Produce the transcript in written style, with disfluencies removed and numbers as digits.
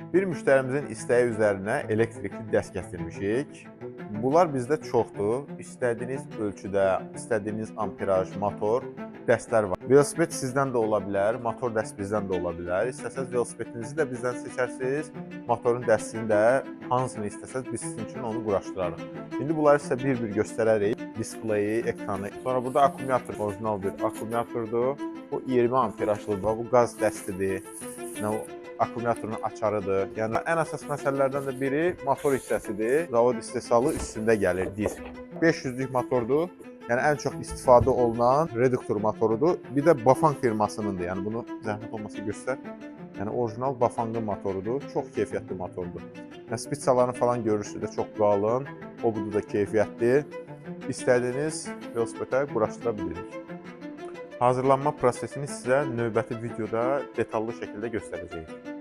Bir müştərimizin istəyi üzərinə elektrikli dəst gətirmişik. Bunlar bizdə çoxdur. İstədiyiniz ölçüdə, istədiyiniz amperaj, motor dəstlər var. Velosiped sizdən də ola bilər, motor dəst bizdən də ola bilər. İstəsəz velosipedinizi də bizdən seçərsiniz, motorun dəstini də hansını istəsəz biz sizin üçün onu quraşdırarıq. İndi bunları sizə bir-bir göstərərik. Displeyi, ekranı. Sonra burada akkumulyator, orijinal bir akkumulyatordur. Bu 20 amperajlıdır, bu qaz dəstidir. Akkumulyatorun açarıdır. Yəni ən əsas məsələlərdən də biri motor hissəsidir. Zavod istehsalı üstündə gəlir disk. 500-lük motordur. Yəni ən çox istifadə olunan reduktor motorudur. Bir də Bafang firmasınındır. Yəni bunu zəhmət olmasa göstər. Yəni orijinal Bafangın motorudur. Çox keyfiyyətli motordur. Yəni spitsalarını falan görürsünüz də çox qalın. O budu da keyfiyyətli. İstədiyiniz velosipedə quraşdıra bilirik. Hazırlanma prosesini sizə növbəti videoda detallı şəkildə göstərəcəyik.